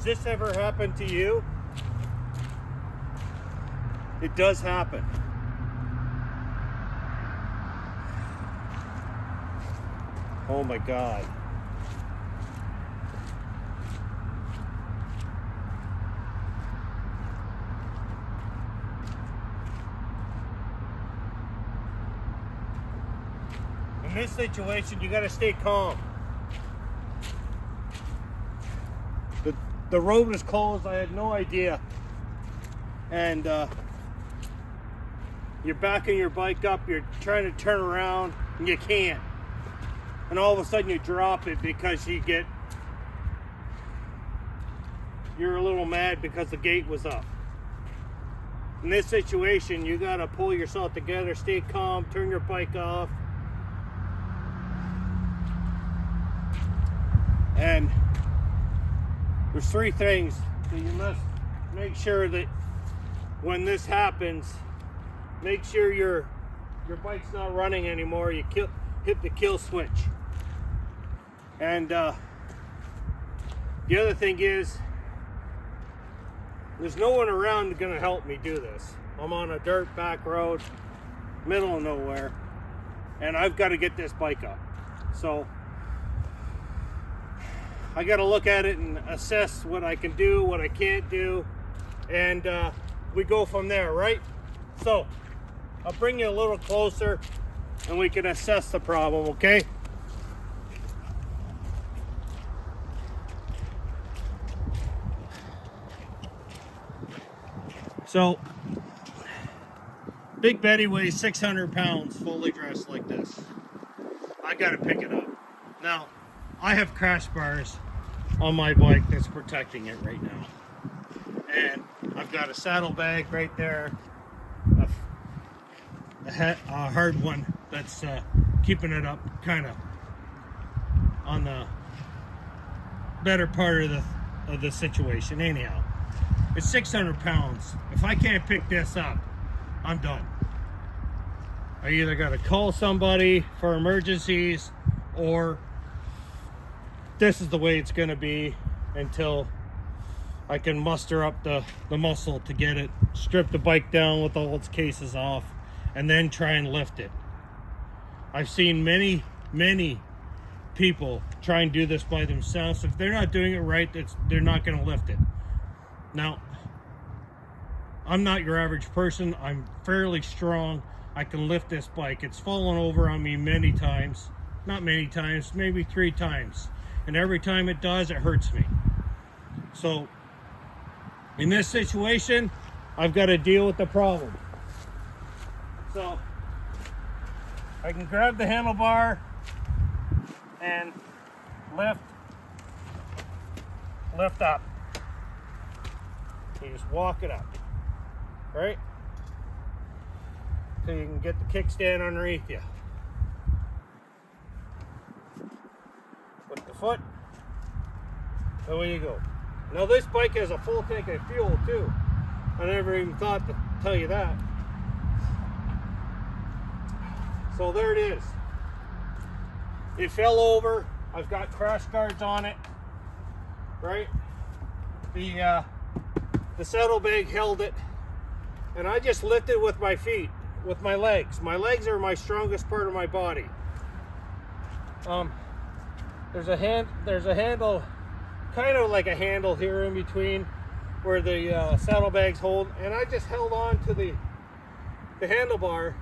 Has this ever happened to you? It does happen. Oh my God. In this situation, you got to stay calm. The road was closed. I had no idea. And you're backing your bike up. You're trying to turn around and you can't. And all of a sudden you drop it because you're a little mad because the gate was up. In this situation, you got to pull yourself together, stay calm, turn your bike off. And there's three things that you must make sure that when this happens, make sure your bike's not running anymore. You hit the kill switch. And the other thing is, there's no one around going to help me do this. I'm on a dirt back road, middle of nowhere, and I've got to get this bike up. So I got to look at it and assess what I can do, what I can't do, and we go from there, right? So I'll bring you a little closer and we can assess the problem, okay? So Big Betty weighs 600 pounds fully dressed like this. I got to pick it up. Now, I have crash bars on my bike that's protecting it right now. And I've got a saddlebag right there, a hard one that's keeping it up kind of on the better part of the situation. Anyhow, it's 600 pounds. If I can't pick this up, I'm done. I either got to call somebody for emergencies, or this is the way it's going to be until I can muster up the muscle to get it, strip the bike down with all its cases off, and then try and lift it. I've seen many people try and do this by themselves. If they're not doing it right, they're not going to lift it. Now, I'm not your average person. I'm fairly strong. I can lift this bike. It's fallen over on me many times. Not many times, maybe 3 times. And every time it does, it hurts me. So, in this situation, I've got to deal with the problem. So, I can grab the handlebar and lift up. You just walk it up, right? So you can get the kickstand underneath you. With the foot, away you go. Now this bike has a full tank of fuel too. I never even thought to tell you that. So there it is. It fell over. I've got crash guards on it, right? The saddlebag held it, and I just lifted with my feet, with my legs. My legs are my strongest part of my body. There's a handle, kind of like a handle here in between where the saddlebags hold, and I just held on to the handlebar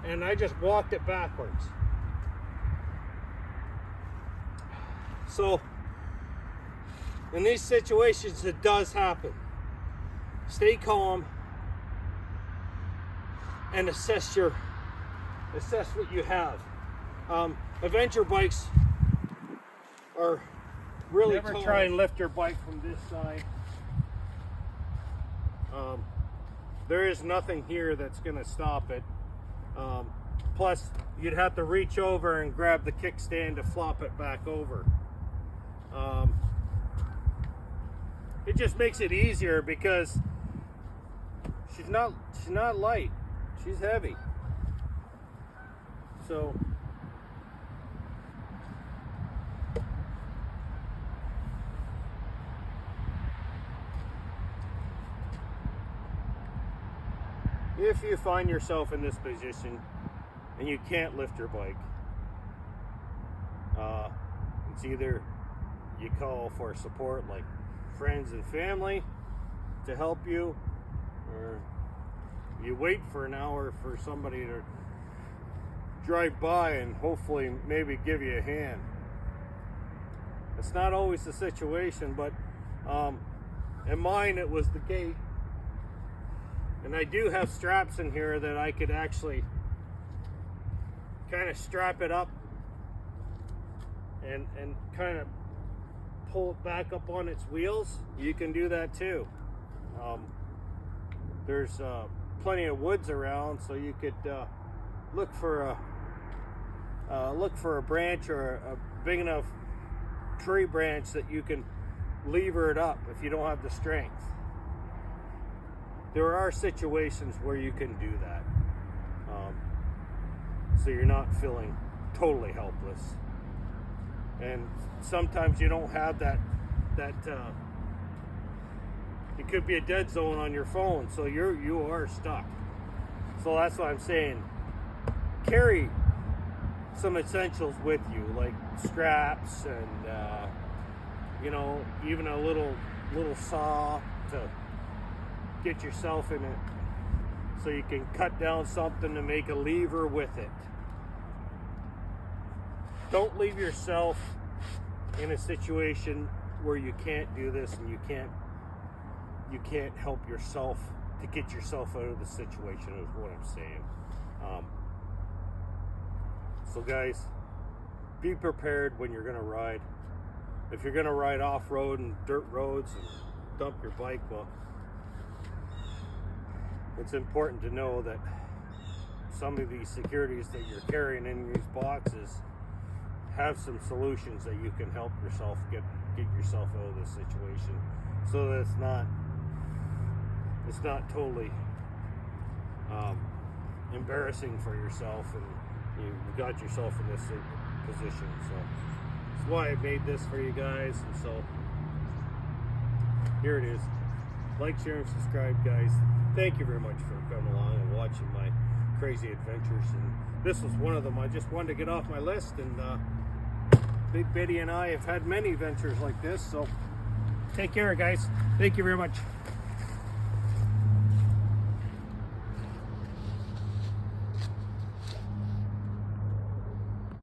and I just walked it backwards. So in these situations, it does happen. Stay calm and assess what you have. Adventure bikes are really never tall. Try and lift your bike from this side. There is nothing here that's going to stop it. Plus, you'd have to reach over and grab the kickstand to flop it back over. It just makes it easier because she's not light. She's heavy. So if you find yourself in this position and you can't lift your bike, it's either you call for support like friends and family to help you, or you wait for an hour for somebody to drive by and hopefully maybe give you a hand. It's not always the situation, but in mine it was the gate. And I do have straps in here that I could actually kind of strap it up and kind of pull it back up on its wheels. You can do that too. There's plenty of woods around, so you could look for a branch or a big enough tree branch that you can lever it up if you don't have the strength. There are situations where you can do that, so you're not feeling totally helpless. And sometimes you don't have that it could be a dead zone on your phone, so you are stuck. So that's why I'm saying carry some essentials with you, like straps and you know, even a little saw to get yourself in it, so you can cut down something to make a lever with it. Don't leave yourself in a situation where you can't do this and you can't help yourself to get yourself out of the situation, is what I'm saying. So guys, be prepared when you're gonna ride. If you're gonna ride off-road and dirt roads and dump your bike, well, it's important to know that some of these securities that you're carrying in these boxes have some solutions that you can help yourself get yourself out of this situation, so that it's not totally embarrassing for yourself and you got yourself in this position. So that's why I made this for you guys. And so here it is. Like, share, and subscribe, guys. Thank you very much for coming along and watching my crazy adventures. And this was one of them. I just wanted to get off my list. And Big Betty and I have had many adventures like this. So take care, guys. Thank you very much.